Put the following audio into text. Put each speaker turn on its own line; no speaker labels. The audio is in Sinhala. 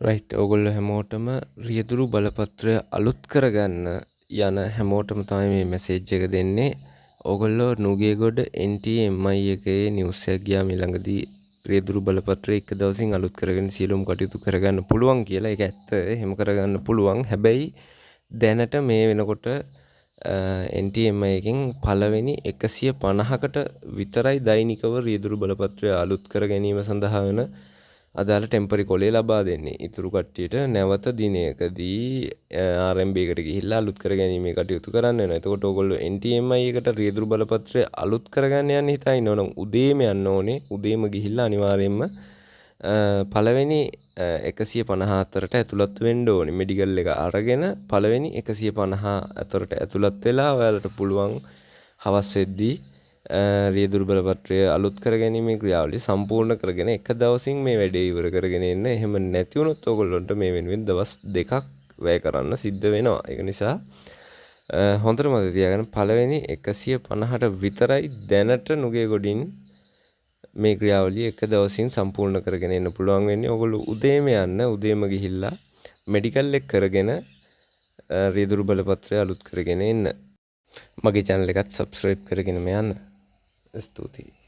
රයිට් ඔයගොල්ලෝ හැමෝටම රියදුරු බලපත්‍රය අලුත් කරගන්න යන හැමෝටම තමයි මේ මැසේජ් එක දෙන්නේ. ඔයගොල්ලෝ නුගේගොඩ NTMI එකේ නිවුස් එකක් ගියා මේ ළඟදී රියදුරු බලපත්‍රය එක දවසින් අලුත් කරගෙන සියලුම කටයුතු කරගන්න පුළුවන් කියලා. ඒක ඇත්ත. එහෙම කරගන්න පුළුවන්. හැබැයි දැනට මේ වෙනකොට NTMI එකෙන් පළවෙනි 150කට විතරයි දෛනිකව රියදුරු බලපත්‍රය අලුත් කර ගැනීම සඳහා වෙන අදාළ ටෙම්පරරි කොලේ ලබා දෙන්නේ. ඉතුරු කට්ටියට නැවත දිනයකදී RMB එකට ගිහිල්ලා අලුත් කර ගැනීමේ කටයුතු කරන්න වෙනවා. එතකොට ඕගොල්ලෝ NTMI එකට රියදුරු බලපත්‍රය අලුත් කරගන්න යන්න හිතා ඉන්නවනම් උදේම යන්න ඕනේ. උදේම ගිහිල්ලා අනිවාර්යයෙන්ම පළවෙනි 154ට ඇතුළත් වෙන්න ඕනේ. මෙඩිකල් එක අරගෙන පළවෙනි 150 අතරට ඇතුළත් වෙලා ඔයාලට පුළුවන් හවස් වෙද්දී රියදුරු බලපත්‍රය අලුත් කර ගැනීමේ ක්‍රියාවලිය සම්පූර්ණ කරගෙන එක දවසින් මේ වැඩේ ඉවර කරගෙන එන්න. එහෙම නැති වුණොත් ඔයගොල්ලන්ට මේ වෙනුවෙන් දවස් දෙකක් වැය කරන්න සිද්ධ වෙනවා. ඒක නිසා හොඳට මතක තියාගන්න පළවෙනි 150ට විතරයි දැනට නුගේගොඩින් මේ ක්‍රියාවලිය එක දවසින් සම්පූර්ණ කරගෙන එන්න පුළුවන් වෙන්නේ. ඔයගොල්ලෝ උදේම යන්න, උදේම ගිහිල්ලා මෙඩිකල් එක කරගෙන රියදුරු බලපත්‍රය අලුත් කරගෙන එන්න. මගේ channel එකත් subscribe කරගෙනම යන්න. ස්තුතියි.